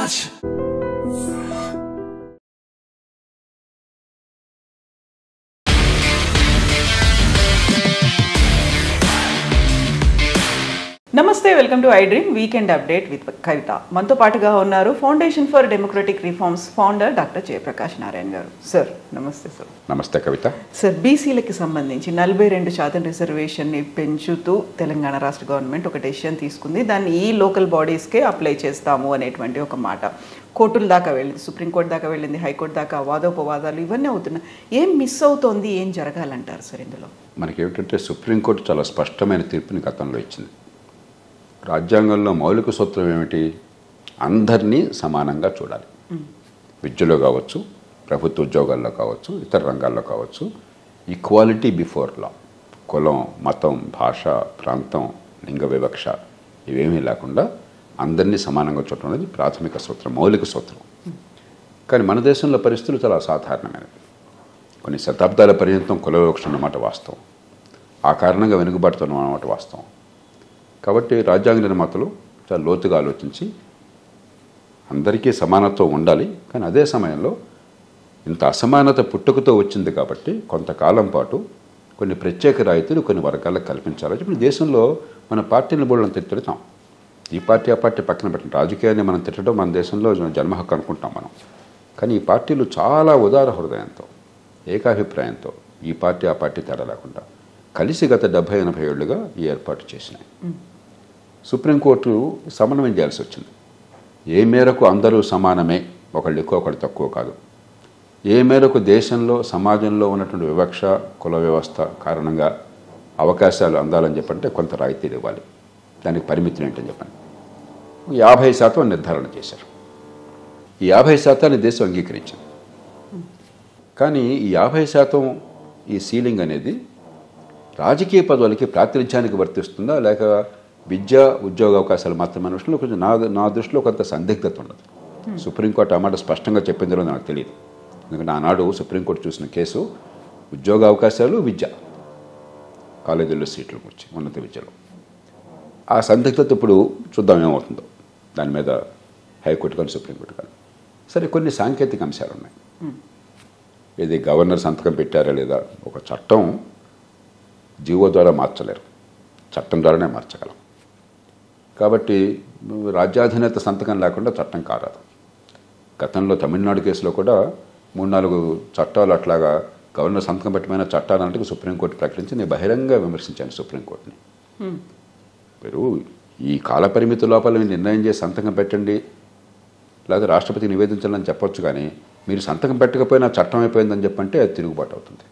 Raj. నమస్తే, welcome to iDream weekend update with Kavitha. మనతో పాటుగా ఉన్నారు foundation for democratic reforms founder doctor Jayaprakash Narayan గారు. సార్ నమస్తే. సార్ నమస్తే కవిత. సార్, బీసీలకి సంబంధించి 42% రిజర్వేషన్ని పెంచుతూ తెలంగాణ రాష్ట్ర గవర్నమెంట్ ఒక డెసిషన్ తీసుకుంది. దాన్ని ఈ లోకల్ బాడీస్కే అప్లై చేస్తాము అనేటువంటి ఒక మాట కోర్టుల దాకా వెళ్ళింది, సుప్రీంకోర్టు దాకా వెళ్ళింది, హైకోర్టు దాకా వాదోపవాదాలు ఇవన్నీ అవుతున్నాయి. ఏం మిస్ అవుతోంది, ఏం జరగాలంటారు సార్ ఇందులో? మనకేమిటంటే సుప్రీంకోర్టు చాలా స్పష్టమైన తీర్పుని గతంలో ఇచ్చింది. రాజ్యాంగంలో మౌలిక సూత్రం ఏమిటి? అందరినీ సమానంగా చూడాలి. విద్యలో కావచ్చు, ప్రభుత్వ ఉద్యోగాల్లో కావచ్చు, ఇతర రంగాల్లో కావచ్చు. Equality before law. కులం, మతం, భాష, ప్రాంతం, లింగ వివక్ష ఇవేమీ లేకుండా అందరినీ సమానంగా చూడటం అనేది ప్రాథమిక సూత్రం, మౌలిక సూత్రం. కానీ మన దేశంలో పరిస్థితులు చాలా అసాధారణమైనవి. కొన్ని శతాబ్దాల పర్యంతం కుల వివక్ష అన్నమాట వాస్తవం. ఆ కారణంగా వెనుకబడుతున్న అన్నమాట వాస్తవం. కాబట్టి రాజ్యాంగ నిర్మాతలు చాలా లోతుగా ఆలోచించి అందరికీ సమానత్వం ఉండాలి, కానీ అదే సమయంలో ఇంత అసమానత పుట్టుకతో వచ్చింది కాబట్టి కొంతకాలం పాటు కొన్ని ప్రత్యేక రాయితీలు కొన్ని వర్గాలకు కల్పించాలి. ఇప్పుడు దేశంలో మన పార్టీని బోళ్ళని తిడతాం. ఈ పార్టీ ఆ పార్టీ పక్కన పెట్టండి, రాజకీయాన్ని మనం తిట్టడం మన దేశంలో జన్మ హక్కు అనుకుంటాం మనం. కానీ ఈ పార్టీలు చాలా ఉదార హృదయంతో, ఏకాభిప్రాయంతో, ఈ పార్టీ ఆ పార్టీ తేడా లేకుండా కలిసి గత 70-80 ఏళ్లుగా ఈ ఏర్పాటు చేసినాయి. సుప్రీంకోర్టు సమన్వయం చేయాల్సి వచ్చింది. ఏ మేరకు అందరూ సమానమే, ఒకళ్ళు ఎక్కువ ఒకళ్ళు తక్కువ కాదు. ఏ మేరకు దేశంలో సమాజంలో ఉన్నటువంటి వివక్ష, కుల వ్యవస్థ కారణంగా అవకాశాలు అందాలని చెప్పంటే కొంత రాయితీలు ఇవ్వాలి. దానికి పరిమితులు ఏంటని చెప్పండి. 50% నిర్ధారణ చేశారు. ఈ 50% దేశం అంగీకరించింది. కానీ ఈ 50% ఈ సీలింగ్ అనేది రాజకీయ పదవులకి ప్రాతినిధ్యానికి వర్తిస్తుందా, లేక విద్యా ఉద్యోగ అవకాశాలు మాత్రమే విషయంలో కొంచెం నా దృష్టిలో కొంత సందిగ్ధత ఉండదు. సుప్రీంకోర్టు ఆ మాట స్పష్టంగా చెప్పిందో నాకు తెలియదు. ఎందుకంటే ఆనాడు సుప్రీంకోర్టు చూసిన కేసు ఉద్యోగ అవకాశాలు, విద్య, కాలేజీల్లో సీట్ల గురించి, ఉన్నత విద్యలో. ఆ సందిగ్ధత ఇప్పుడు చూద్దాం ఏమవుతుందో. దాని మీద హైకోర్టు కానీ సుప్రీంకోర్టు కానీ. సరే, కొన్ని సాంకేతిక అంశాలు ఉన్నాయి. ఇది గవర్నర్ సంతకం పెట్టారా లేదా? ఒక చట్టం జీవో ద్వారా మార్చలేరు, చట్టం ద్వారానే మార్చగలం. కాబట్టి రాజ్యాధినేత సంతకం లేకుండా చట్టం కారాదు. గతంలో తమిళనాడు కేసులో కూడా 3-4 చట్టాలు అట్లాగా గవర్నర్ సంతకం పెట్టమైన చట్టాలంటే సుప్రీంకోర్టు ప్రకటించి నేను బహిరంగ విమర్శించాను సుప్రీంకోర్టుని. మీరు ఈ కాలపరిమితి లోపల మీరు నిర్ణయం చేసి సంతకం పెట్టండి, లేదా రాష్ట్రపతికి నివేదించాలని చెప్పొచ్చు. కానీ మీరు సంతకం పెట్టకపోయినా చట్టం అయిపోయిందని చెప్పంటే అది తిరుగుబాటు అవుతుంది.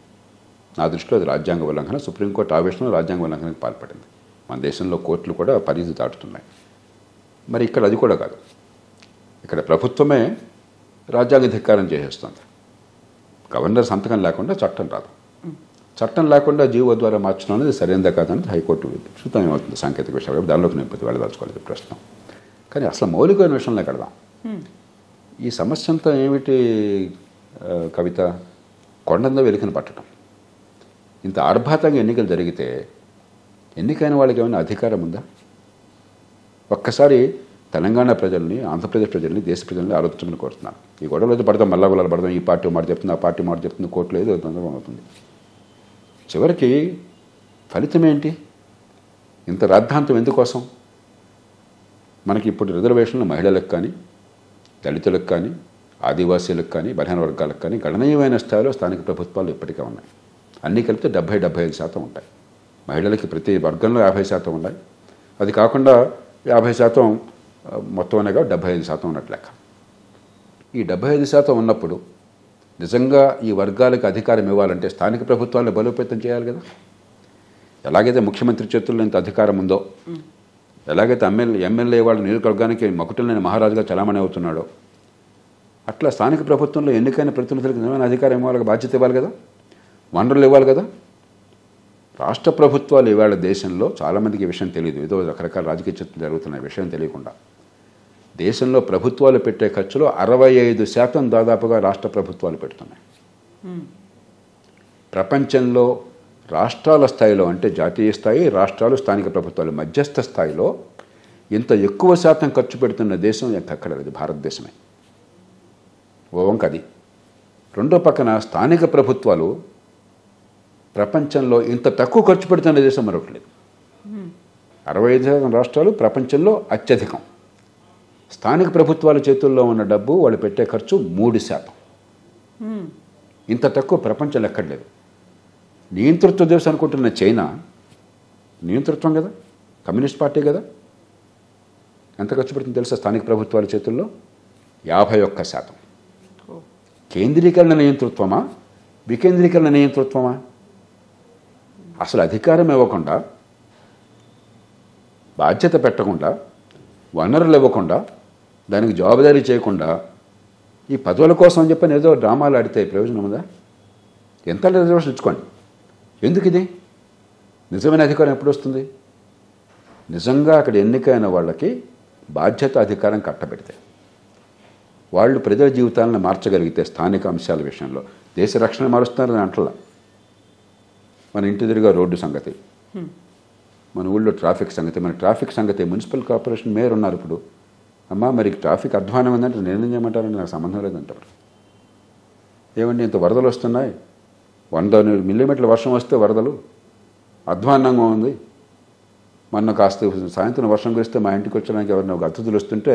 నా దృష్టిలో అది రాజ్యాంగ ఉల్లంఘన. సుప్రీంకోర్టు ఆవేశంలో రాజ్యాంగ ఉల్లంఘనకు పాల్పడింది. మన దేశంలో కోర్టులు కూడా పరిధి దాటుతున్నాయి. మరి ఇక్కడ అది కూడా కాదు. ఇక్కడ ప్రభుత్వమే రాజ్యాంగ ధిక్కారం చేసేస్తుంది. గవర్నర్ సంతకం లేకుండా చట్టం రాదు. చట్టం లేకుండా జీవో ద్వారా మార్చడం అనేది సరైనదా కాదని హైకోర్టు చూద్దాం ఏమవుతుంది. సాంకేతిక విషయాలు దానిలోకి నేను ప్రతి వెళ్ళదలుచుకోలేదు ప్రశ్న. కానీ అసలు మౌలికమైన విషయంలో కడదాం. ఈ సమస్య అంతా ఏమిటి కవిత? కొండంద వెలికిన పట్టడం. ఇంత ఆర్భాతంగా ఎన్నికలు జరిగితే ఎన్నికైన వాళ్ళకి ఏమైనా అధికారం ఉందా? ఒక్కసారి తెలంగాణ ప్రజల్ని, ఆంధ్రప్రదేశ్ ప్రజల్ని, దేశ ప్రజల్ని ఆలోచించమని కోరుతున్నాను. ఈ గొడవలు అయితే పడతాం, మళ్ళా గొడవలు పడతాం. ఈ పార్టీ మాట చెప్తుంది, ఆ పార్టీ మాట చెప్తుంది, కోర్టులో ఏదో అవుతుంది. చివరికి ఫలితం ఏంటి? ఇంత రాద్ధాంతం ఎందుకోసం? మనకి ఇప్పుడు రిజర్వేషన్లు మహిళలకు కానీ, దళితులకు కానీ, ఆదివాసీలకు కానీ, బలహీన వర్గాలకు కానీ గణనీయమైన స్థాయిలో స్థానిక ప్రభుత్వాలు ఇప్పటికే ఉన్నాయి. అన్నీ కలిపితే 70-75% ఉంటాయి. మహిళలకి ప్రతి వర్గంలో 50% ఉన్నాయి. అది కాకుండా 50% మొత్తం అనగా 75% ఉన్నట్టు లెక్క. ఈ 75% ఉన్నప్పుడు నిజంగా ఈ వర్గాలకు అధికారం ఇవ్వాలంటే స్థానిక ప్రభుత్వాలను బలోపేతం చేయాలి కదా. ఎలాగైతే ముఖ్యమంత్రి చేతుల్లో ఇంత అధికారం ఉందో, ఎలాగైతే ఎమ్మెల్యే వాళ్ళ నియోజకవర్గానికి మకుటలేని మహారాజుగా చలామణి అవుతున్నాడో, అట్లా స్థానిక ప్రభుత్వంలో ఎన్నికైన ప్రతినిధులకు నిజమైన అధికారం ఇవ్వాలి, బాధ్యత ఇవ్వాలి కదా, వనరులు ఇవ్వాలి కదా. రాష్ట్ర ప్రభుత్వాలు ఇవాళ దేశంలో చాలామందికి ఈ విషయం తెలియదు. ఏదో రకరకాల రాజకీయ చర్చలు జరుగుతున్న విషయం తెలియకుండా దేశంలో ప్రభుత్వాలు పెట్టే ఖర్చులో 65% దాదాపుగా రాష్ట్ర ప్రభుత్వాలు పెడుతున్నాయి. ప్రపంచంలో రాష్ట్రాల స్థాయిలో అంటే జాతీయ స్థాయి, రాష్ట్రాలు, స్థానిక ప్రభుత్వాలు మధ్యస్థ స్థాయిలో ఇంత ఎక్కువ శాతం ఖర్చు పెడుతున్న దేశం ఎక్కడ లేదు, భారతదేశమే. ఓ వంక అది. రెండో పక్కన స్థానిక ప్రభుత్వాలు ప్రపంచంలో ఇంత తక్కువ ఖర్చు పెడుతున్న దేశం మరొకటి లేదు. 65% రాష్ట్రాలు ప్రపంచంలో అత్యధికం. స్థానిక ప్రభుత్వాల చేతుల్లో ఉన్న డబ్బు వాళ్ళు పెట్టే ఖర్చు 3%. ఇంత తక్కువ ప్రపంచంలో ఎక్కడ లేదు. నియంతృత్వ దేశం అనుకుంటున్న చైనా నియంతృత్వం కదా, కమ్యూనిస్ట్ పార్టీ కదా, ఎంత ఖర్చు పెడుతుందో తెలుసా స్థానిక ప్రభుత్వాల చేతుల్లో? 51%. కేంద్రీకరణ నియంతృత్వమా, వికేంద్రీకరణ నియంతృత్వమా? అసలు అధికారం ఇవ్వకుండా, బాధ్యత పెట్టకుండా, వనరులు ఇవ్వకుండా, దానికి జవాబుదారీ చేయకుండా ఈ పదవుల కోసం అని చెప్పని ఏదో డ్రామాలు ఆడితే ప్రయోజనం ఉందా? ఎంత రిజర్వేషన్ ఇచ్చుకోండి. ఎందుకు ఇది? నిజమైన అధికారం ఎప్పుడు వస్తుంది? నిజంగా అక్కడ ఎన్నికైన వాళ్ళకి బాధ్యత అధికారం కట్టబెడితే, వాళ్ళు ప్రజల జీవితాలను మార్చగలిగితే, స్థానిక అంశాల విషయంలో దేశ రక్షణ మారుస్తున్నారని అంటలా. మన ఇంటి తిరిగా రోడ్డు సంగతి, మన ఊళ్ళో ట్రాఫిక్ సంగతి, మన ట్రాఫిక్ సంగతి. మున్సిపల్ కార్పొరేషన్ మేయర్ ఉన్నారు ఇప్పుడు. అమ్మా మరి ట్రాఫిక్ అధ్వానం ఉందంటే నిర్ణయం చేయమంటారండి, నాకు సంబంధం లేదంటారు. ఏమండి ఇంత వరదలు వస్తున్నాయి, 100 మిల్లీమీటర్ల వర్షం వస్తే వరదలు, అధ్వాన్నంగా ఉంది. మొన్న కాస్త సాయంత్రం వర్షం కురిస్తే మా ఇంటికి వచ్చడానికి ఎవరైనా ఒక అతిథులు వస్తుంటే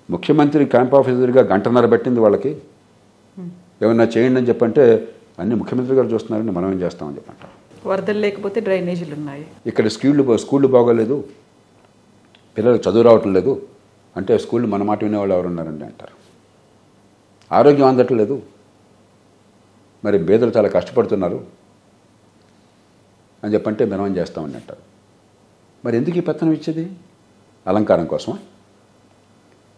ముఖ్యమంత్రి క్యాంప్ ఆఫీసర్గా 1.5 గంట పెట్టింది వాళ్ళకి. ఏమన్నా చేయండి అని చెప్పంటే అన్ని ముఖ్యమంత్రి గారు చూస్తున్నారని మనం ఏం చేస్తామని చెప్పంటారు. వరదలు లేకపోతే డ్రైనేజీలు ఉన్నాయి. ఇక్కడ స్కూళ్ళు బాగోలేదు, పిల్లలు చదువు రావటం లేదు అంటే స్కూళ్ళు మన మాట వినేవాళ్ళు ఎవరు ఉన్నారండి అంటారు. ఆరోగ్యం అందట్లేదు, మరి పేదలు చాలా కష్టపడుతున్నారు అని చెప్పంటే మనం ఏం చేస్తామని అంటారు. మరి ఎందుకు ఈ పెత్తనం ఇచ్చేది? అలంకారం కోసమా?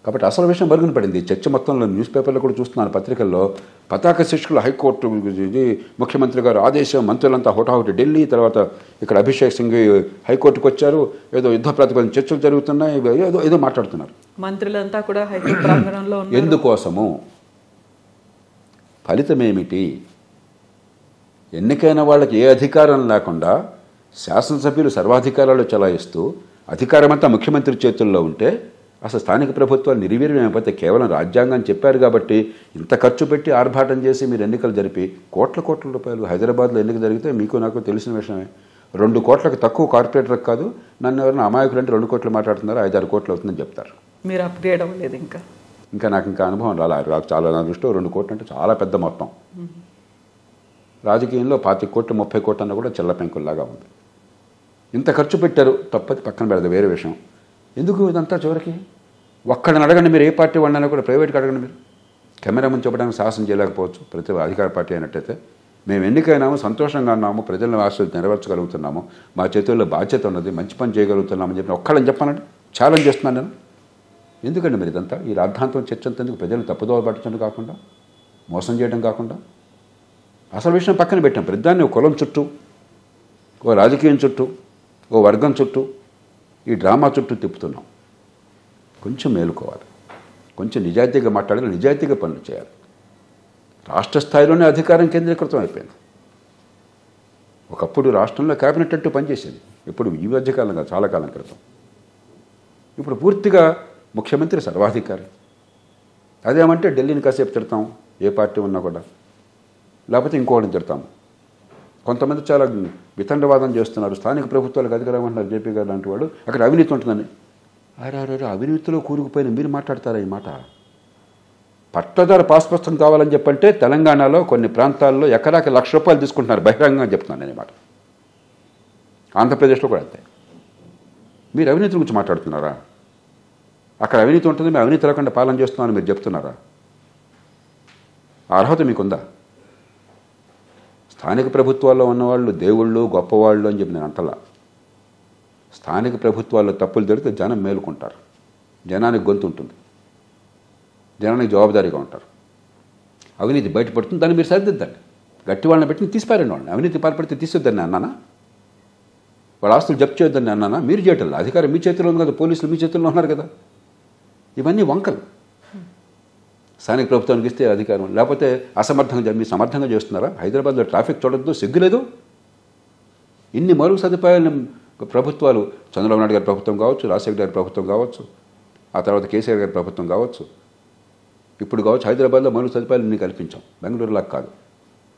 కాబట్టి అసలు విషయం బరుగున పడింది. చర్చ మొత్తంలో న్యూస్ పేపర్లో కూడా చూస్తున్నాను, పత్రికల్లో. పతాక శిక్షకులు హైకోర్టు, ఇది ముఖ్యమంత్రి గారు ఆదేశం, మంత్రులంతా హోటాహోటి ఢిల్లీ, తర్వాత ఇక్కడ అభిషేక్ సింగ్ హైకోర్టుకు వచ్చారు, ఏదో యుద్ధ ప్రతిపాదన చర్చలు జరుగుతున్నాయి, ఏదో మాట్లాడుతున్నారు. మంత్రులంతా కూడా హైకోర్టు ప్రాంగణంలో ఉన్నారు. ఎందుకోసము? ఫలితం ఏమిటి? ఎన్నికైన వాళ్ళకి ఏ అధికారం లేకుండా శాసనసభ్యులు సర్వాధికారాలు చలాయిస్తూ అధికారం అంతా ముఖ్యమంత్రి చేతుల్లో ఉంటే అసలు స్థానిక ప్రభుత్వాలు నిర్వీర్యం అయిపోతే కేవలం రాజ్యాంగం చెప్పారు కాబట్టి ఇంత ఖర్చు పెట్టి ఆర్భాటం చేసి మీరు ఎన్నికలు జరిపి కోట్ల రూపాయలు. హైదరాబాద్లో ఎన్నిక జరిగితే మీకు నాకు తెలిసిన విషయమే. 2 కోట్లకు తక్కువ కార్పొరేటర్కి కాదు. నన్ను ఎవరైనా అమాయకులు అంటే 2 కోట్లు మాట్లాడుతున్నారు, 5-6 కోట్లు అవుతుందని చెప్తారు. మీరు అప్గ్రేడ్ అవ్వలేదు ఇంకా నాకు అనుభవం రాలేదు. చాలా నా దృష్టిలో 2 కోట్లు అంటే చాలా పెద్ద మొత్తం. రాజకీయంలో 25 కోట్లు 30 కోట్లు అన్న కూడా చిల్ల పెంకుల్లాగా ఉంది. ఇంత ఖర్చు పెట్టారు, తప్పది పక్కన పెడదు, వేరే విషయం. ఎందుకు ఇదంతా? చివరికి ఒక్కడిని అడగండి, మీరు ఏ పార్టీ వాళ్ళైనా కూడా ప్రైవేట్గా అడగండి. మీరు కెమెరా ముందు చెప్పడానికి సాహసం చేయలేకపోవచ్చు ప్రతి అధికార పార్టీ అయినట్టయితే. మేము ఎన్నికైనాము, సంతోషంగా ఉన్నాము, ప్రజలను ఆశలు నెరవేర్చగలుగుతున్నాము, మా చేతుల్లో బాధ్యత ఉన్నది, మంచి పని చేయగలుగుతున్నామని చెప్పి ఒక్కళ్ళని చెప్పానండి, ఛాలెంజ్ చేస్తున్నాను నేను. ఎందుకండి మరి ఇదంతా? ఈ రాద్ధాంతం చర్చ అంతేందుకు? ప్రజలను తప్పుదోవ పట్టించడం కాకుండా, మోసం చేయడం కాకుండా అసలు విషయం పక్కన పెట్టాం. ప్రతిదాన్ని ఓ కులం చుట్టూ, ఓ రాజకీయం చుట్టూ, ఓ వర్గం చుట్టూ, ఈ డ్రామా చుట్టూ తిప్పుతున్నాం. కొంచెం మేలుకోవాలి, కొంచెం నిజాయితీగా మాట్లాడాలి, నిజాయితీగా పనులు చేయాలి. రాష్ట్ర స్థాయిలోనే అధికారం కేంద్రీకృతం అయిపోయింది. ఒకప్పుడు రాష్ట్రంలో క్యాబినెట్ అంటూ పనిచేసేది. ఇప్పుడు ఈ మధ్యకాలంగా చాలా కాలం క్రితం. ఇప్పుడు పూర్తిగా ముఖ్యమంత్రి సర్వాధికారి. అదేమంటే ఢిల్లీని కాసేపు తిడతాం, ఏ పార్టీ ఉన్నా కూడా, లేకపోతే ఇంకోటిని తిడతాము. కొంతమంది చాలా వితండవాదం చేస్తున్నారు. స్థానిక ప్రభుత్వాలకు అధికారం అంటున్నారు జేపీ గారు లాంటి వాడు. అక్కడ అవినీతి ఉంటుందని. అరే అవినీతిలో కూరుకుపోయిన మీరు మాట్లాడతారా ఈ మాట? పట్టదారు పాస్ పుస్తకం కావాలని చెప్పంటే తెలంగాణలో కొన్ని ప్రాంతాల్లో ఎకరాకి ₹1,00,000 తీసుకుంటున్నారు. బహిరంగంగా చెప్తున్నాను నేను ఈ మాట. ఆంధ్రప్రదేశ్లో కూడా అంతే. మీరు అవినీతి గురించి మాట్లాడుతున్నారా? అక్కడ అవినీతి ఉంటుంది, మేము అవినీతి లేకుండా పాలన చేస్తున్నామని మీరు చెప్తున్నారా? ఆ అర్హత మీకుందా? స్థానిక ప్రభుత్వాల్లో ఉన్నవాళ్ళు దేవుళ్ళు గొప్పవాళ్ళు అని చెప్పి నేను అంటలా. స్థానిక ప్రభుత్వాల్లో తప్పులు జరిగితే జనం మేలుకుంటారు, జనానికి గొంతు ఉంటుంది, జనానికి జవాబుదారీగా ఉంటారు. అవినీతి బయటపడుతుంది, దాన్ని మీరు సరిదిద్దండి. గట్టి వాళ్ళని పెట్టి తీసిపారండి. వాళ్ళని అవినీతి పాల్పడితే తీసేద్దని అన్నానా? వాళ్ళ ఆస్తులు జప్తు చేయొద్దని అన్నానా? మీరు చేయటం అధికారం మీ చేతిలో ఉంది కదా, పోలీసులు మీ చేతుల్లో ఉన్నారు కదా. ఇవన్నీ వంకలు. స్థానిక ప్రభుత్వానికి ఇస్తే అధికారం, లేకపోతే అసమర్థంగా మీరు సమర్థంగా చేస్తున్నారా? హైదరాబాద్లో ట్రాఫిక్ చూడొద్దు, సిగ్గులేదు? ఇన్ని మరుగు సదుపాయాలను ప్రభుత్వాలు చంద్రబాబు నాయుడు గారి ప్రభుత్వం కావచ్చు, రాజశేఖర గారి ప్రభుత్వం కావచ్చు, ఆ తర్వాత కేసీఆర్ గారి ప్రభుత్వం కావచ్చు, ఇప్పుడు కావచ్చు హైదరాబాద్లో మౌలిక సదుపాయాలు అన్నీ కల్పించాం. బెంగళూరులా కాదు.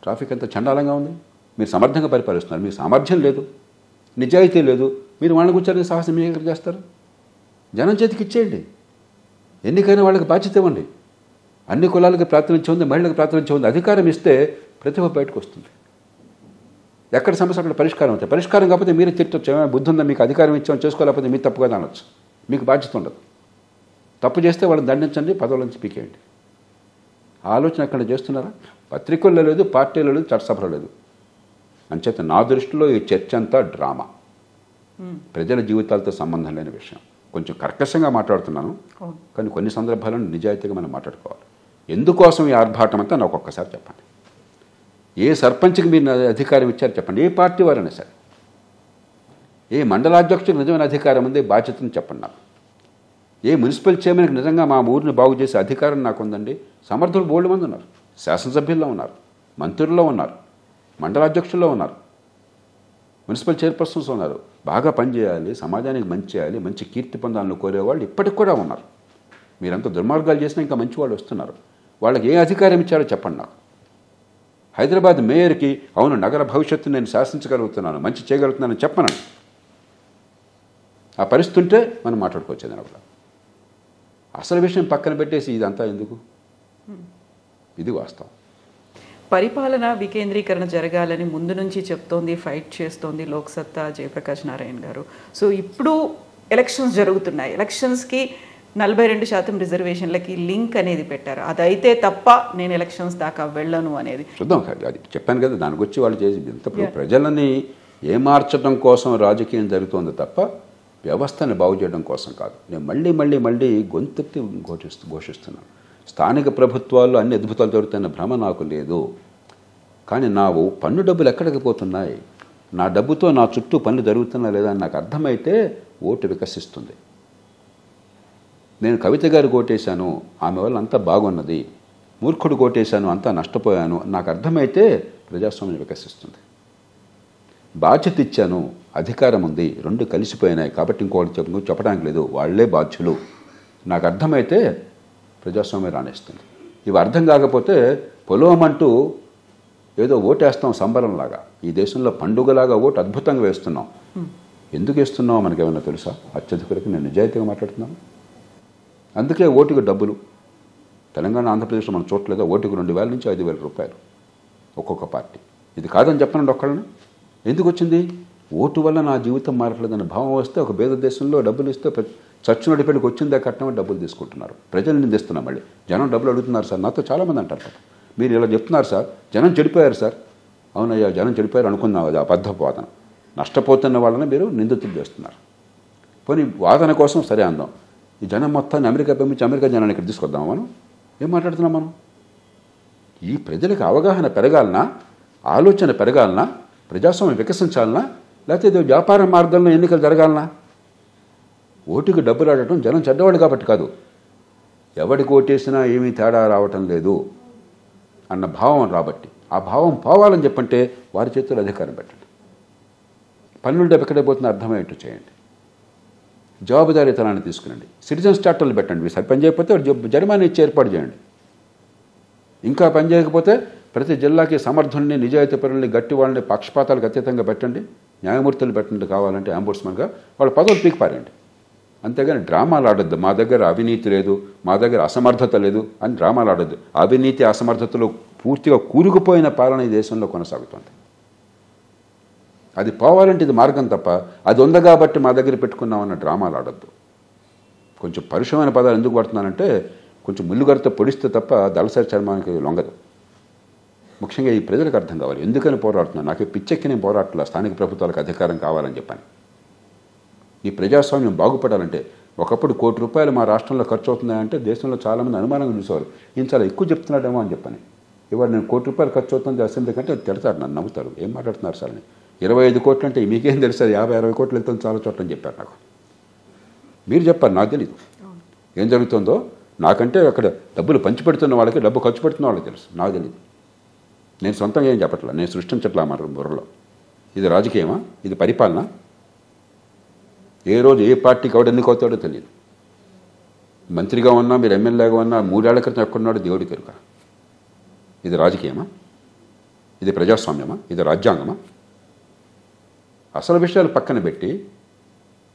ట్రాఫిక్ ఎంత చండాలంగా ఉంది. మీరు సమర్థంగా పరిపాలిస్తున్నారు. మీకు సామర్థ్యం లేదు, నిజాయితీ లేదు. మీరు వాళ్ళని కూర్చొని సాహసం మీరు ఎక్కడ చేస్తారు? జనం చేతికి ఇచ్చేయండి. ఎన్నికైనా వాళ్ళకి బాధ్యత ఇవ్వండి. అన్ని కులాలకు ప్రాతినిధ్యం ఉంది, మహిళలకు ప్రాతినిధ్యం ఉంది. అధికారం ఇస్తే ప్రతిభ బయటకు వస్తుంది. ఎక్కడ సమస్య అక్కడ పరిష్కారం అవుతాయి. పరిష్కారం కాకపోతే మీరే తిట్టచ్చు. ఏమైనా బుద్ధి ఉందా? మీకు అధికారం ఇచ్చామని చేసుకోలేకపోతే మీరు తప్పుగా అనొచ్చు. మీకు బాధ్యత ఉండదు. తప్పు చేస్తే వాళ్ళని దండించండి, పదవుల నుంచి పీకేయండి. ఆలోచన ఎక్కడ చేస్తున్నారా? పత్రికల్లో లేదు, పార్టీలో లేదు, చట్టసభలో లేదు. అంచేత నా దృష్టిలో ఈ చర్చ అంతా డ్రామా, ప్రజల జీవితాలతో సంబంధం లేని విషయం. కొంచెం కర్కశంగా మాట్లాడుతున్నాను, కానీ కొన్ని సందర్భాలను నిజాయితీగా మనం మాట్లాడుకోవాలి. ఎందుకోసం ఈ ఆర్భాటం అంతా నాకు ఒక్కసారి చెప్పండి. ఏ సర్పంచ్కి మీరు అధికారం ఇచ్చారు చెప్పండి, ఏ పార్టీ వారైనా సరే. ఏ మండలాధ్యక్షుడికి నిజమైన అధికారం ఉంది, బాధ్యతను చెప్పండి నాకు. ఏ మున్సిపల్ చైర్మన్కి నిజంగా మా ఊరిని బాగు చేసే అధికారం నాకు ఉందండి. సమర్థులు బోల్డ్ మంది ఉన్నారు. శాసనసభ్యుల్లో ఉన్నారు, మంత్రుల్లో ఉన్నారు, మండలాధ్యక్షుల్లో ఉన్నారు, మున్సిపల్ చైర్పర్సన్స్ ఉన్నారు. బాగా పనిచేయాలి, సమాజానికి మంచి చేయాలి, మంచి కీర్తి పొందాలని కోరేవాళ్ళు ఇప్పటికి కూడా ఉన్నారు. మీరంతా దుర్మార్గాలు చేసినా ఇంకా మంచి వాళ్ళు వస్తున్నారు. వాళ్ళకి ఏ అధికారం ఇచ్చారో చెప్పండి నాకు. హైదరాబాద్ మేయర్కి అవును నగర భవిష్యత్తు నేను శాసించగలుగుతున్నాను, మంచి చేయగలుగుతున్నానని చెప్పనండి. ఆ పరిస్థితి ఉంటే మనం మాట్లాడుకోవచ్చు. దాని అసలు విషయం పక్కన పెట్టేసి ఇదంతా ఎందుకు? ఇది వాస్తవం. పరిపాలన వికేంద్రీకరణ జరగాలని ముందు నుంచి చెప్తోంది, ఫైట్ చేస్తోంది లోక్సత్తా జయప్రకాష్ నారాయణ గారు. సో ఇప్పుడు ఎలక్షన్స్ జరుగుతున్నాయి. ఎలక్షన్స్కి 42% రిజర్వేషన్లకి లింక్ అనేది పెట్టారు. అదైతే తప్ప నేను ఎలక్షన్స్ దాకా వెళ్ళను అనేది చూద్దాం. అది చెప్పాను కదా, దానికి వచ్చి వాళ్ళు చేసి ఇంత ప్రజలని ఏమార్చడం కోసం రాజకీయం జరుగుతోంది తప్ప వ్యవస్థని బాగు చేయడం కోసం కాదు. నేను మళ్ళీ గొంతెత్తి ఘోషిస్తున్నాను. స్థానిక ప్రభుత్వాల్లో అన్ని అద్భుతాలు జరుగుతున్న భ్రమ నాకు లేదు. కానీ నా పన్ను డబ్బులు ఎక్కడికి పోతున్నాయి, నా డబ్బుతో నా చుట్టూ పనులు జరుగుతున్నా లేదా అని నాకు అర్థమైతే ఓటు వికసిస్తుంది. నేను కవిత గారు ఓటేశాను, ఆమె వల్ల అంతా బాగున్నది, మూర్ఖుడు ఓటేశాను, అంతా నష్టపోయాను, నాకు అర్థమైతే ప్రజాస్వామ్యం వికసిస్తుంది. బాధ్యత ఇచ్చాను, అధికారం ఉంది, రెండు కలిసిపోయినాయి కాబట్టి ఇంకోటి చెప్పడానికి లేదు, వాళ్లే బాధ్యులు, నాకు అర్థమైతే ప్రజాస్వామ్యం రాణిస్తుంది. ఇవి అర్థం కాకపోతే పొలవమంటూ ఏదో ఓటేస్తాం సంబరంలాగా. ఈ దేశంలో పండుగలాగా ఓటు అద్భుతంగా వేస్తున్నాం. ఎందుకు వేస్తున్నామో మనకేమైనా తెలుసా? అత్యధికులకి నేను నిజాయితీగా మాట్లాడుతున్నాను. అందుకే ఓటుకు డబ్బులు తెలంగాణ ఆంధ్రప్రదేశ్లో మనం చూడలేదా? ఓటుకు 2,000 నుంచి 5,000 రూపాయలు ఒక్కొక్క పార్టీ. ఇది కాదని చెప్పనండి ఒక్కళ్ళని. ఎందుకు వచ్చింది? ఓటు వల్ల నా జీవితం మారట్లేదన్న భావం వస్తే ఒక పేద దేశంలో డబ్బులు ఇస్తే చచ్చినోడి పెళ్ళికి వచ్చిందే కట్నం డబ్బులు తీసుకుంటున్నారు. ప్రజలు నిందిస్తున్నాం. మళ్ళీ జనం డబ్బులు అడుగుతున్నారు సార్. నాతో చాలామంది అంటారు, మీరు ఇలా చెప్తున్నారు సార్, జనం చెడిపోయారు సార్. అవునయ్యా, జనం చెడిపోయారు అనుకున్నాం, అది అబద్ధ వాదన. నష్టపోతున్న వాళ్ళని మీరు నిందితులు చేస్తున్నారు. పోనీ వాదన కోసం సరే అందాం, ఈ జనం మొత్తాన్ని అమెరికా పంపించి అమెరికా జనాన్ని ఇక్కడ తీసుకొద్దాం. మనం ఏం మాట్లాడుతున్నాం? మనం ఈ ప్రజలకు అవగాహన పెరగాలనా, ఆలోచన పెరగాలనా, ప్రజాస్వామ్యం వికసించాలనా, లేకపోతే ఇది వ్యాపార మార్గంలో ఎన్నికలు జరగాలనా? ఓటుకు డబ్బులు ఆడటం జనం చెడ్డవాళ్ళు కాబట్టి కాదు, ఎవడికి ఓటేసినా ఏమీ తేడా రావటం లేదు అన్న భావం రాబట్టి. ఆ భావం పోవాలని చెప్పంటే వారి చేతుల్లో అధికారం పెట్టండి. పన్నుల డబ్బు ఎక్కడే పోతుందో అర్థమయ్యేట్టు చేయండి. జవాబుదారీతనాన్ని తీసుకురండి. సిటిజన్స్ చార్టర్లు పెట్టండి. సరి పని చేయకపోతే జరిమానా ఇచ్చి ఏర్పాటు చేయండి. ఇంకా పని చేయకపోతే ప్రతి జిల్లాకి సమర్థుల్ని, నిజాయితీ పరుల్ని, గట్టి వాళ్ళని పక్షపాతాలకు అతీతంగా పెట్టండి. న్యాయమూర్తులు పెట్టండి, కావాలంటే అంబుడ్స్మన్గా వాళ్ళ పదవులు పీకిపారండి. అంతేగాని డ్రామాలు ఆడొద్దు. మా దగ్గర అవినీతి లేదు, మా దగ్గర అసమర్థత లేదు అని డ్రామాలు ఆడొద్దు. అవినీతి అసమర్థతలో పూర్తిగా కూరుకుపోయిన పాలన ఈ దేశంలో కొనసాగుతుంది. అది పోవాలంటే ఇది మార్గం తప్ప అది ఉంది కాబట్టి మా దగ్గర పెట్టుకున్నామన్న డ్రామాలు ఆడొద్దు. కొంచెం పరుషమైన పదాలు ఎందుకు పడుతున్నానంటే కొంచెం ముల్లుగరితో పొడిస్తే తప్ప దళసరి చర్మానికి లొంగదు. ముఖ్యంగా ఈ ప్రజలకు అర్థం కావాలి ఎందుకని పోరాడుతున్నాను. నాకు పిచ్చెక్కి నేను పోరాటంలో స్థానిక ప్రభుత్వాలకు అధికారం కావాలని చెప్పాను. ఈ ప్రజాస్వామ్యం బాగుపడాలంటే ఒకప్పుడు ₹1 కోటి మా రాష్ట్రంలో ఖర్చు అవుతున్నాయంటే దేశంలో చాలామంది అనుమానంగా చూసేవారు. ఈయన చాలా ఎక్కువ చెప్తున్నాడేమో అని చెప్పని. ఇవాళ నేను ₹1 కోటి ఖర్చు అవుతుంది అసెంబ్లీ కంటే తిడతాడు, నన్ను నవ్వుతారు. ఏం మాట్లాడుతున్నారు సార్ అని. 25 కోట్లు అంటే మీకేం తెలుసు, 50-60 కోట్లు వెళ్తుంది చాలా చోట్ల అని చెప్పారు నాకు. మీరు చెప్పారు, నాకు తెలీదు ఏం జరుగుతుందో. నాకంటే అక్కడ డబ్బులు పంచిపెడుతున్న వాళ్ళకి, డబ్బు ఖర్చు పెడుతున్న వాళ్ళకి తెలుసు, నాకు తెలియదు. నేను సొంతంగా ఏం చెప్పట్లా, నేను సృష్టించట్లా మాట బుర్రలో. ఇది రాజకీయమా? ఇది పరిపాలన? ఏ రోజు ఏ పార్టీకి ఎవడు ఎన్నికవుతాడో తెలియదు. మంత్రిగా ఉన్నా, మీరు ఎమ్మెల్యేగా ఉన్నా 3 ఏళ్ల క్రితం ఎక్కడున్నాడో దేవుడికి ఎరుక. ఇది రాజకీయమా? ఇది ప్రజాస్వామ్యమా? ఇది రాజ్యాంగమా? అసలు విషయాలు పక్కన పెట్టి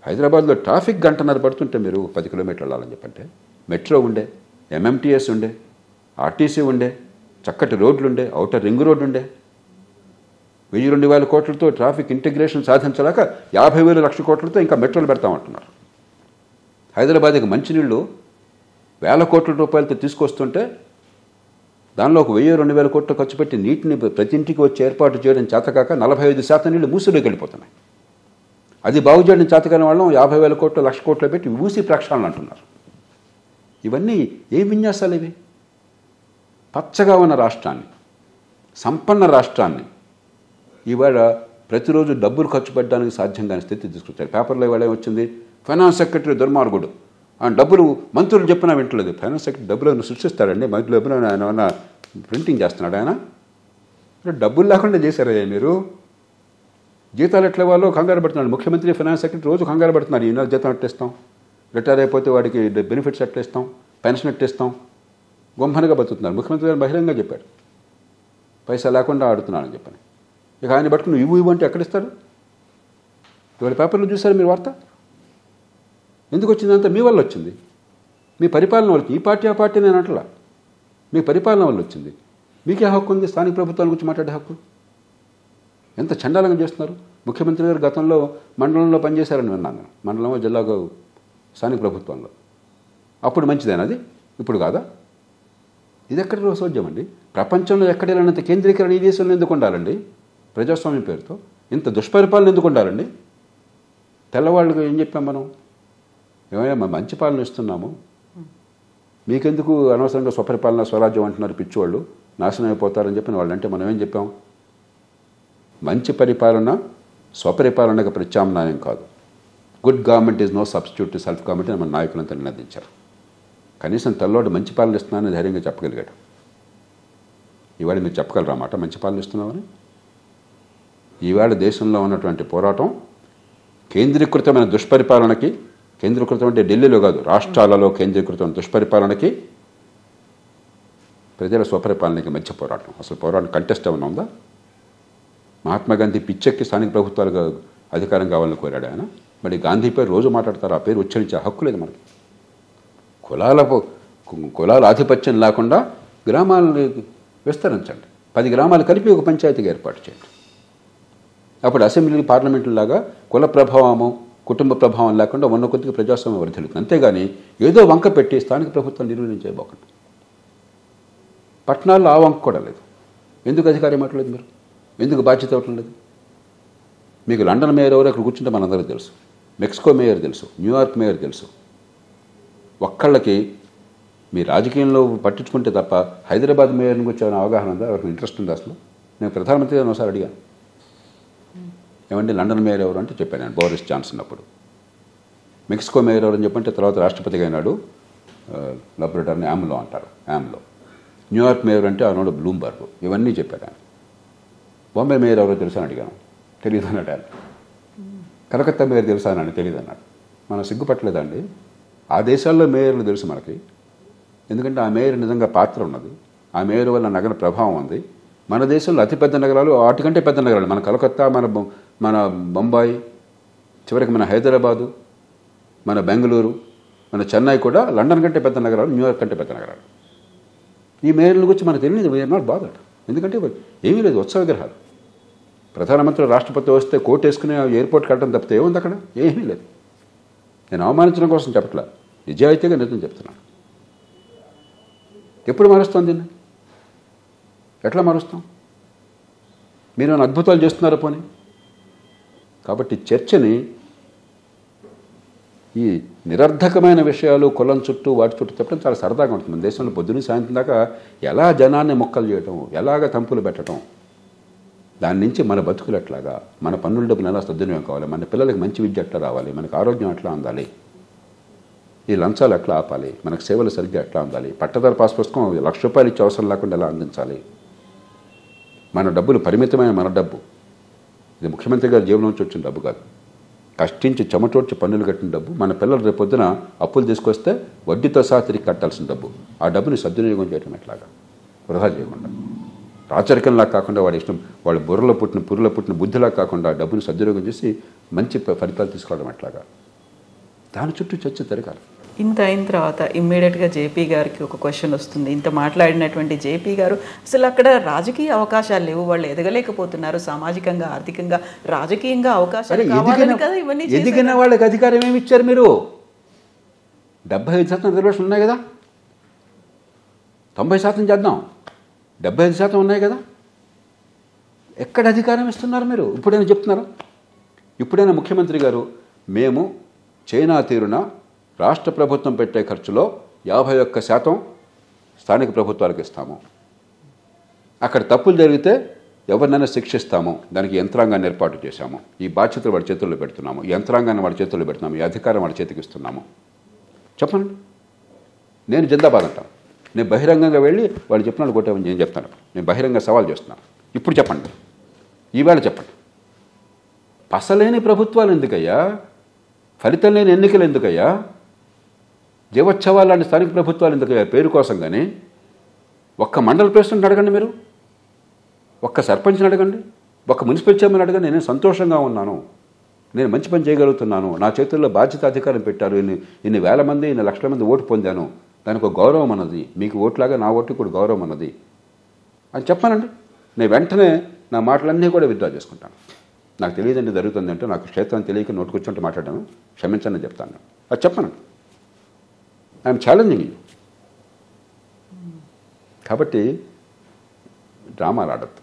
హైదరాబాద్లో ట్రాఫిక్ గంటన్నర పడుతుంటే మీరు 10 కిలోమీటర్లు వెళ్ళాలని చెప్పంటే మెట్రో ఉండే, ఎంఎంటీఎస్ ఉండే, ఆర్టీసీ ఉండే, చక్కటి రోడ్లు ఉండే, ఔటర్ రింగ్ రోడ్డు ఉండే. 1000-2000 కోట్లతో ట్రాఫిక్ ఇంటిగ్రేషన్ సాధించలేక 50,000 లక్షల కోట్లతో ఇంకా మెట్రోలు పెడతామంటున్నారు. హైదరాబాద్కి మంచినీళ్ళు 1,000 కోట్ల రూపాయలతో తీసుకొస్తుంటే దానిలో ఒక 1000-2000 కోట్లు ఖర్చు పెట్టి నీటిని ప్రతి ఇంటికి వచ్చి ఏర్పాటు చేయడం చేతకాక 45% నీళ్లు మూసిలోకి వెళ్ళిపోతున్నాయి. అది బాగు చేయడం చేతకాని వాళ్ళం 50,000 కోట్లు, 1,00,000 కోట్లు పెట్టి మూసి ప్రక్షాళన అంటున్నారు. ఇవన్నీ ఏ విన్యాసాలు ఇవి? పచ్చగా ఉన్న రాష్ట్రాన్ని, సంపన్న రాష్ట్రాన్ని ఇవాళ ప్రతిరోజు డబ్బులు ఖర్చు పెట్టడానికి సాధ్యం కాని స్థితి తీసుకొచ్చారు. పేపర్లో ఇవాళ వచ్చింది, ఫైనాన్స్ సెక్రటరీ దుర్మార్గుడు, ఆ డబ్బులు మంత్రులు చెప్పినా వింటలేదు. ఫైనాన్స్ సెక్రటరీ డబ్బులు సృష్టిస్తాడండి, మంత్రులు డబ్బులు ఆయన ఏమన్నా ప్రింటింగ్ చేస్తున్నాడు? ఆయన డబ్బులు లేకుండా చేశారయ్యా మీరు. జీతాలు ఎట్లా వాళ్ళు కంగారు పడుతున్నాడు. ముఖ్యమంత్రి, ఫైనాన్స్ సెక్రటరీ రోజు కంగారు పడుతున్నారు. ఈయన జీతం ఎట్టిస్తాం, రిటైర్ అయిపోతే వాడికి బెనిఫిట్స్ ఎట్టిస్తాం, పెన్షన్ ఎట్టిస్తాం, గొంభనగా బతుకుతున్నారు. ముఖ్యమంత్రి గారు బహిరంగంగా చెప్పాడు, పైసా లేకుండా ఆడుతున్నానని చెప్పని. ఇక ఆయన పట్టుకుని ఇవ్వు అంటే ఎక్కడిస్తారు? ఇవాళ పేపర్లో చూసారు మీరు వార్త. ఎందుకు వచ్చిందంతా మీ వల్ల వచ్చింది, మీ పరిపాలన వల్ల. ఈ పార్టీ ఆ పార్టీ నేను అంటలా, మీ పరిపాలన వల్ల వచ్చింది. మీకే హక్కు ఉంది స్థానిక ప్రభుత్వాల గురించి మాట్లాడే హక్కు. ఎంత చండాలంగా చేస్తున్నారు. ముఖ్యమంత్రి గారు గతంలో మండలంలో పనిచేశారని విన్నాను. మండలంలో, జిల్లాకు, స్థానిక ప్రభుత్వంలో. అప్పుడు మంచిదేనా అది? ఇప్పుడు కాదా? ఇది ఎక్కడ సౌజ్యం అండి? ప్రపంచంలో ఎక్కడ లేనంత కేంద్రీకరణ ఈ దేశంలో ఎందుకు ఉండాలండి? ప్రజాస్వామ్యం పేరుతో ఇంత దుష్పరిపాలన ఎందుకు ఉండాలండి? తెల్లవాళ్ళకి ఏం చెప్పాం మనం? ఏమైనా మంచి పాలన ఇస్తున్నాము, మీకెందుకు అనవసరంగా స్వపరిపాలన, స్వరాజ్యం అంటున్నారు పిచ్చివాళ్ళు, నాశనం అయిపోతారని చెప్పిన వాళ్ళు. అంటే మనం ఏం చెప్పాం? మంచి పరిపాలన స్వపరిపాలనకు ప్రత్యామ్నాయం కాదు. Good government is no substitute to self government అని మన నాయకులంతా నినదించారు. కనీసం తెల్లవాడు మంచి పాలన ఇస్తున్నానని ధైర్యంగా చెప్పగలిగాడు. ఇవాళ మీరు చెప్పగలరా మాట మంచి పాలన ఇస్తున్నామని? ఈవేళ దేశంలో ఉన్నటువంటి పోరాటం కేంద్రీకృతమైన దుష్పరిపాలనకి, కేంద్రీకృతం అంటే ఢిల్లీలో కాదు, రాష్ట్రాలలో కేంద్రీకృతమైన దుష్పరిపాలనకి, ప్రజల స్వపరిపాలనకి మధ్య పోరాటం. అసలు పోరాటం కంటెస్ట్ ఏమైనా ఉందా? మహాత్మా గాంధీ పిచ్చెక్కి స్థానిక ప్రభుత్వాలుగా అధికారం కావాలని కోరాడు ఆయన. మరి గాంధీ పేరు రోజు మాట్లాడతారు, ఆ పేరు ఉచ్చరించే హక్కు లేదు మనకి. కులాల ఆధిపత్యం లేకుండా గ్రామాలని విస్తరించండి. 10 గ్రామాలు కలిపి ఒక పంచాయతీగా ఏర్పాటు చేయండి. అప్పుడు అసెంబ్లీ, పార్లమెంటులాగా కుల ప్రభావము, కుటుంబ ప్రభావం లేకుండా ఉన్న కొద్దిగా ప్రజాస్వామ్యం వర్ధిల్లుతుంది. అంతేగాని ఏదో వంక పెట్టి స్థానిక ప్రభుత్వం నిర్వీర్యం చేయబోకండి. పట్టణాల్లో ఆ వంక కూడా లేదు. ఎందుకు అధికారం ఇవ్వట్లేదు మీరు? ఎందుకు బాధ్యత ఇవ్వటం లేదు? మీకు లండన్ మేయర్ ఎవరు అక్కడ కూర్చుంటే మనందరికీ తెలుసు, మెక్సికో మేయర్ తెలుసు, న్యూయార్క్ మేయర్ తెలుసు. ఒక్కళ్ళకి మీ రాజకీయంలో పట్టించుకుంటే తప్ప హైదరాబాద్ మేయర్ని గురించి ఏమైనా అవగాహన ఉందా? ఎవరికి ఇంట్రెస్ట్ ఉందా? అసలు నేను ప్రధానమంత్రి గారిని ఒకసారి అడిగాను, ఏమంటే లండన్ మేయర్ ఎవరు అంటే చెప్పాను నేను, బోరిస్ జాన్సన్. అప్పుడు మెక్సికో మేయర్ ఎవరు అని చెప్పంటే తర్వాత రాష్ట్రపతిగా అయినాడు, లబ్రడార్ని యామ్లో అంటారు, యామ్లో. న్యూయార్క్ మేయర్ అంటే ఆనాడు బ్లూంబర్గ్. ఇవన్నీ చెప్పాను ఆయన. బాంబే మేయర్ ఎవరో తెలుసా అని అడిగాను, తెలియదు అన్నాడు ఆయన. కలకత్తా మేయర్ తెలుసా అని తెలియదు అన్నాడు. మనం సిగ్గుపట్టలేదండి? ఆ దేశాల్లో మేయర్లు తెలుసు మనకి, ఎందుకంటే ఆ మేయర్ నిజంగా పాత్ర ఉన్నది, ఆ మేయర్ వల్ల నగర ప్రభావం ఉంది. మన దేశంలో అతిపెద్ద నగరాలు, వాటికంటే పెద్ద నగరాలు మన కలకత్తా, మన బొంబాయి, చివరికి మన హైదరాబాదు, మన బెంగళూరు, మన చెన్నై కూడా లండన్ కంటే పెద్ద నగరాలు, న్యూయార్క్ కంటే పెద్ద నగరాలు. ఈ మేయర్ల గురించి మనకు తెలియదు. We are not bothered. ఎందుకంటే ఏమీ లేదు, ఉత్సవ విగ్రహాలు. ప్రధానమంత్రి, రాష్ట్రపతి వస్తే కోట్ వేసుకుని ఎయిర్పోర్ట్కి వెళ్ళడం తప్పితే ఏముంది అక్కడ? ఏమీ లేదు. నేను అవమానించడం కోసం చెప్పట్లా, నిజాయితీగా నిజం చెప్తున్నాను. ఎప్పుడు మారుస్తాం దీన్ని? ఎట్లా మారుస్తాం? మీరు అద్భుతాలు చేస్తున్నారా పోనీ? కాబట్టి చర్చని ఈ నిరర్ధకమైన విషయాలు, కులం చుట్టూ, వాటి చుట్టూ చెప్పడం చాలా సరదాగా ఉంటుంది. మన దేశంలో పొద్దున్న సాయంత్రం దాకా ఎలా జనాన్ని మొక్కలు చేయటం, ఎలాగ తంపులు పెట్టడం, దాని నుంచి మన బతుకులు ఎట్లాగా, మన పన్నుల డబ్బులు ఎలా సద్వినియోగం కావాలి, మన పిల్లలకి మంచి విద్య ఎట్లా రావాలి, మనకు ఆరోగ్యం ఎట్లా అందాలి, ఈ లంచాలు ఎట్లా ఆపాలి, మనకు సేవలు సరిగ్గా ఎట్లా అందాలి, పట్టదారు పాస్ పుస్తకం 1,00,000 రూపాయలు ఇచ్చే అవసరం లేకుండా ఎలా అందించాలి, మన డబ్బులు పరిమితమైన మన డబ్బు, ఇది ముఖ్యమంత్రి గారి జేబులో నుంచి వచ్చిన డబ్బు కాదు, కష్టించి చెమటోడ్చి పన్నులు కట్టిన డబ్బు మన పిల్లలు రేపొద్దున అప్పులు తీసుకొస్తే వడ్డీతో సహా తిరిగి కట్టాల్సిన డబ్బు, ఆ డబ్బుని సద్వినియోగం చేయడం ఎట్లాగా, వృధా చేయకుండా, రాచరికంలా కాకుండా వాడి ఇష్టం వాళ్ళ పుర్రలో పుట్టిన బుద్ధిలా కాకుండా ఆ డబ్బుని సద్వినియోగం చేసి మంచి ఫలితాలు తీసుకోవడం ఎట్లాగా, దాని చుట్టూ చర్చ జరగాలి. ఇంత అయిన తర్వాత ఇమ్మీడియట్గా జేపీ గారికి ఒక క్వశ్చన్ వస్తుంది. ఇంత మాట్లాడినటువంటి జేపీ గారు అసలు అక్కడ రాజకీయ అవకాశాలు లేవు, వాళ్ళు ఎదగలేకపోతున్నారు, సామాజికంగా ఆర్థికంగా రాజకీయంగా అవకాశాలు కావాలని కదా ఇవన్నీ ఎదిగిన వాళ్ళకి అధికారం ఏమి ఇచ్చారు మీరు? 75% రిజర్వేషన్ ఉన్నాయి కదా, 90% చేద్దాం, 75% ఉన్నాయి కదా, ఎక్కడ అధికారం ఇస్తున్నారు మీరు? ఇప్పుడైనా చెప్తున్నారు? ఇప్పుడైనా ముఖ్యమంత్రి గారు మేము చైనా తీరున రాష్ట్ర ప్రభుత్వం పెట్టే ఖర్చులో 51% స్థానిక ప్రభుత్వాలకు ఇస్తాము, అక్కడ తప్పులు జరిగితే ఎవరినైనా శిక్షిస్తాము, దానికి యంత్రాంగాన్ని ఏర్పాటు చేశాము, ఈ బాధ్యతలు వాడి చేతుల్లో పెడుతున్నాము, ఈ యంత్రాంగాన్ని వాడి చేతుల్లో పెడుతున్నాము, ఈ అధికారం వాడి చేతికి ఇస్తున్నాము. చెప్పండి. నేను జిందాబాద్ అంటాను. నేను బహిరంగంగా వెళ్ళి వాళ్ళు చెప్పినట్టు కొట్టామని నేను చెప్తాను. నేను బహిరంగ సవాల్ చేస్తున్నాను. ఇప్పుడు చెప్పండి, ఈవేళ చెప్పండి. పసలేని ప్రభుత్వాలు ఎందుకయ్యా? ఫలితం లేని ఎన్నికలు ఎందుకయ్యా? జీవోత్సవాలు లాంటి స్థానిక ప్రభుత్వాలు ఎందుకయ్యా? పేరు కోసం. కానీ ఒక్క మండల ప్రెసిడెంట్ అడగండి, మీరు ఒక్క సర్పంచ్ని అడగండి, ఒక్క మున్సిపల్ చైర్మన్ అడగండి. నేను సంతోషంగా ఉన్నాను, నేను మంచి పని చేయగలుగుతున్నాను, నా చేతుల్లో బాధ్యత అధికారం పెట్టారు, ఇన్ని వేల మంది, ఇన్ని లక్షల మంది ఓటు పొందాను, దానికి ఒక గౌరవం అన్నది, మీకు ఓట్లాగా నా ఓటు కూడా గౌరవం అన్నది అని చెప్పానండి. నేను వెంటనే నా మాటలన్నీ కూడా విత్డ్రా చేసుకుంటాను. నాకు తెలియదండి జరుగుతుంది అంటే, నాకు క్షేత్రం తెలియక నోటుకొచ్చుంటే మాట్లాడాను, క్షమించండి చెప్తాను. అది చెప్పను. I'm challenging you. కాబట్టి డ్రామాలు ఆడద్దు.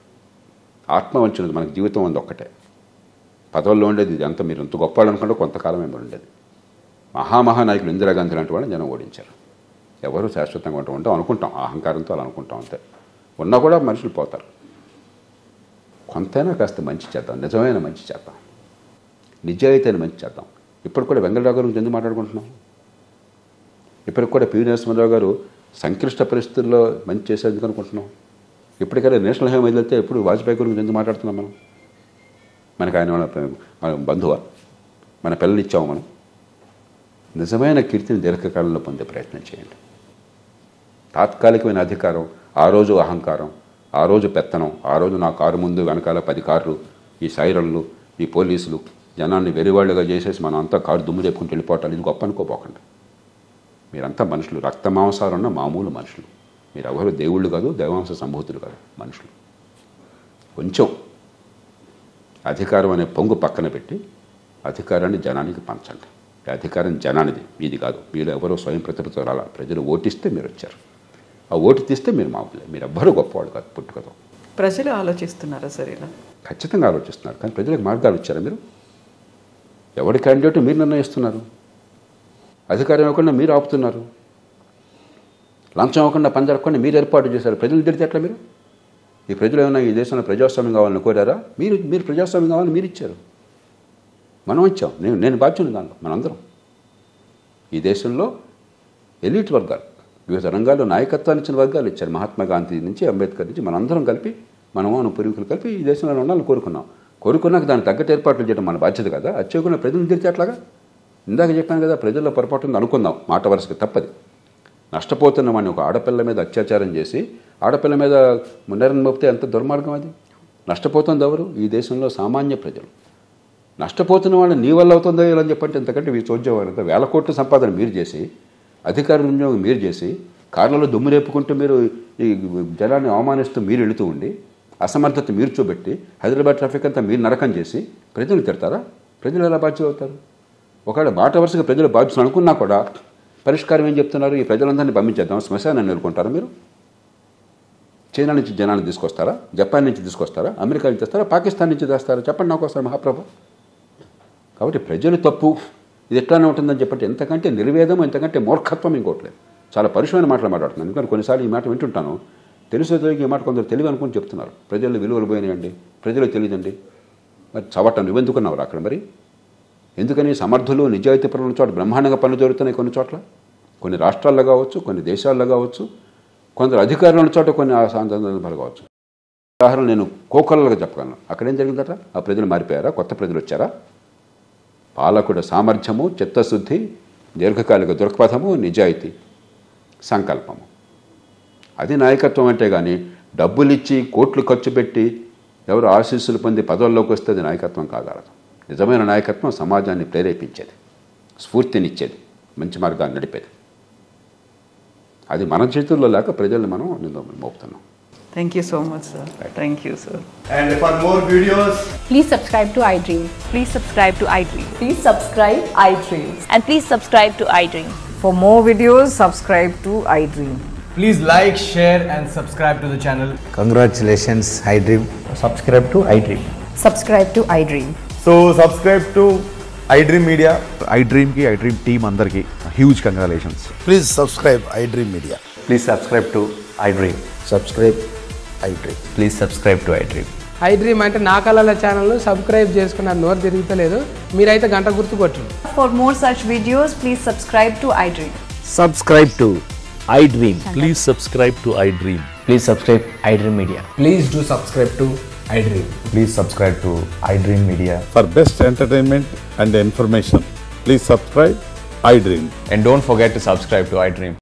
ఆత్మవంచనది. మనకు జీవితం ఉంది ఒక్కటే, పదవుల్లో ఉండేది ఇది అంతా. మీరు ఎంత గొప్ప అనుకుంటే కొంతకాలం ఏమో ఉండేది. మహానాయకులు ఇందిరాగాంధీ లాంటి వాళ్ళని జనం ఓడించారు. ఎవరు శాశ్వతంగా ఉంటాం అనుకుంటాం, అహంకారంతో అలా అనుకుంటాం అంతే. ఉన్నా కూడా మనుషులు పోతారు. కొంతైనా కాస్త మంచి చేద్దాం, నిజమైన మంచి చేద్దాం, నిజాయితీ అయిన మంచి చేద్దాం. ఇప్పుడు కూడా వెంకటరావు గారు గురించి ఎందుకు మాట్లాడుకుంటున్నాం? ఇప్పటికి కూడా పివి నరసింహారావు గారు సంక్లిష్ట పరిస్థితుల్లో మంచి చేసేందుకు అనుకుంటున్నాం. ఇప్పటికైనా నేషనల్ హైవే వదిలితే ఎప్పుడు వాజ్పేయి గురించి ఎందుకు మాట్లాడుతున్నాం? మనకు ఆయన మన బంధువా? మన పిల్లలు ఇచ్చాము మనం. నిజమైన కీర్తిని దీర్ఘకాలంలో పొందే ప్రయత్నం చేయండి. తాత్కాలికమైన అధికారం, ఆ రోజు అహంకారం, ఆ రోజు పెత్తనం, ఆ రోజు నా కారు ముందు వెనకాల 10 కార్లు, ఈ సైరన్లు, ఈ పోలీసులు జనాన్ని వెరివాళ్ళుగా చేసేసి మనం అంతా కారు దుమ్ము చెప్పుకుంటూ వెళ్ళిపోవటాలు, ఇది గొప్ప అనుకోపోకండి. మీరంతా మనుషులు, రక్త మాంసాలు ఉన్న మామూలు మనుషులు. మీరు ఎవరు దేవుళ్ళు కాదు, దైవాంశ సంభూతులు కాదు, మనుషులు. కొంచెం అధికారం అనే పొంగు పక్కన పెట్టి అధికారాన్ని జనానికి పంచండి. అధికారం జనానిది, ఇది కాదు. మీరు ఎవరో స్వయం ప్రతిభతో రాలా. ప్రజలు ఓటిస్తే మీరు వచ్చారు, ఆ ఓటు తీస్తే మీరు మామూలే. మీరు ఎవ్వరూ గొప్పవాడు కాదు పుట్టుకతో. ప్రజలు ఆలోచిస్తున్నారా సరే? ఖచ్చితంగా ఆలోచిస్తున్నారు. కానీ ప్రజలకు మార్గాలు ఇచ్చారా మీరు? ఎవరి క్యాండిడేట్ మీరు నిర్ణయిస్తున్నారు, అధికారం ఇవ్వకుండా మీరు ఆపుతున్నారు, లంచం ఇవ్వకుండా పని జరగకుండా మీరు ఏర్పాటు చేశారు. ప్రజలు తిడితే ఎట్లా? మీరు ఈ ప్రజలు ఏమైనా ఈ దేశంలో ప్రజాస్వామ్యం కావాలని కోరారా? మీరు ప్రజాస్వామ్యం కావాలని మీరు ఇచ్చారు, మనం ఇచ్చాం. నేను బాధ్యుని దానిలో. మనందరం ఈ దేశంలో ఎలీట్ వర్గాలు, వివిధ రంగాల్లో నాయకత్వాన్ని ఇచ్చిన వర్గాలు ఇచ్చారు. మహాత్మా గాంధీ నుంచి అంబేద్కర్ నుంచి మనందరం కలిపి, మన పూర్వీకులు కలిపి ఈ దేశంలో ఉండాలని కోరుకున్నాక దానికి తగ్గట్టు ఏర్పాట్లు చేయడం మన బాధ్యత కదా. అది చేయకుండా ప్రజలు తిరిగితే అట్లాగా? ఇందాక చెప్పాను కదా, ప్రజల్లో పొరపాటు ఉంది అనుకుందాం, మాట వరుసకి తప్పది. నష్టపోతున్న వాడిని ఒక ఆడపిల్ల మీద అత్యాచారం చేసి ఆడపిల్ల మీద మున్నెరని మోపితే ఎంత దుర్మార్గం అది. నష్టపోతుంది ఎవరు? ఈ దేశంలో సామాన్య ప్రజలు. నష్టపోతున్న వాళ్ళు నీ వల్ల అవుతుందో ఇలా అని చెప్పంటే ఎంతకంటే ఈ చోద్యం అంతా 1000 కోట్ల సంపాదన మీరు చేసి, అధికార వినియోగం మీరు చేసి, కార్లలో దుమ్ము రేపుకుంటూ మీరు ఈ జనాన్ని అవమానిస్తూ మీరు వెళుతూ ఉండి, అసమర్థత మీరు చూపెట్టి హైదరాబాద్ ట్రాఫిక్ అంతా మీరు నరకం చేసి ప్రజలు తిడతారా? ప్రజలు ఎలా బాధ్యత అవుతారు? ఒకవేళ మాట వరుసగా ప్రజలు బాధ్యతలు అనుకున్నా కూడా పరిష్కారం ఏం చెప్తున్నారు? ఈ ప్రజలందరినీ పంపించేద్దాం, శ్మశానాన్ని ఎదుర్కొంటారా మీరు? చైనా నుంచి జనాన్ని తీసుకొస్తారా? జపాన్ నుంచి తీసుకొస్తారా? అమెరికా నుంచి తెస్తారా? పాకిస్తాన్ నుంచి తెస్తారా? చెప్పండి నాకు వస్తారు మహాప్రభు. కాబట్టి ప్రజలు తప్పు, ఇది ఎట్లానే ఉంటుందని చెప్పంటే ఎంతకంటే నిర్వేదం, ఎంతకంటే మూర్ఖత్వం ఇంకోట్లేదు. చాలా పరుషమైన మాటలు మాట్లాడుతున్నాను. ఎందుకంటే కొన్నిసార్లు ఈ మాట వింటుంటాను, తెలుసు తెలియక ఈ మాట కొందరు తెలివి అనుకుని చెప్తున్నారు. ప్రజలు విలువలు పోయినాయండి, ప్రజలకు తెలియదండి. మరి చవటం నువ్వెందుకున్నావు అక్కడ? మరి ఎందుకని? సమర్థులు నిజాయితీ పనుల చోట బ్రహ్మాండంగా పనులు జరుగుతున్నాయి కొన్ని చోట్ల, కొన్ని రాష్ట్రాల్లో కావచ్చు, కొన్ని దేశాల్లో కావచ్చు, కొందరు అధికారుల చోట కొన్ని సందర్భాలు కావచ్చు. ఉదాహరణ నేను కోకొల్లగా చెప్పగలను. అక్కడేం జరిగిందట? ఆ ప్రజలు మారిపోయారా? కొత్త ప్రజలు వచ్చారా? పాలకుడి సామర్థ్యము, చిత్తశుద్ధి, దీర్ఘకాలిక దృక్పథము, నిజాయితీ, సంకల్పము. అది నాయకత్వం అంటే. కానీ డబ్బులు ఇచ్చి కోట్లు ఖర్చు పెట్టి ఎవరు ఆశీస్సులు పొంది పదవుల్లోకి వస్తే అది నాయకత్వం కాగలదు. నిజమైన నాయకత్వం సమాజాన్ని ప్రేరేపించేది, స్ఫూర్తినిచ్చేది, మంచి మార్గాన్ని నడిపేది. అది మన చేతుల్లో లేక ప్రజల్ని మనం మోపుతున్నాం. Thank you so much, sir. Thank you, sir. And for more videos, Please subscribe to iDream. Please subscribe to iDream. Please subscribe iDream. And please subscribe to iDream. For more videos, subscribe to iDream. please like, share and subscribe to the channel. Congratulations, iDream. Subscribe to iDream. Subscribe to iDream. So subscribe to iDream Media. iDream ki iDream team andarki huge congratulations. Please subscribe iDream Media. Please subscribe to iDream. Subscribe iDream. Please subscribe to iDream. iDream అంటే నా కళల channel subscribe చేసుకున్న నోరు తిరుగుతలేదు, మీరైతే గంట గుర్తు కొట్టండి. For more such videos, please subscribe to iDream. Subscribe to iDream. Please subscribe to iDream. Please subscribe iDream Media. Please do subscribe to iDream. Please subscribe to iDream Media. For best entertainment and information, please subscribe iDream. And don't forget to subscribe to iDream.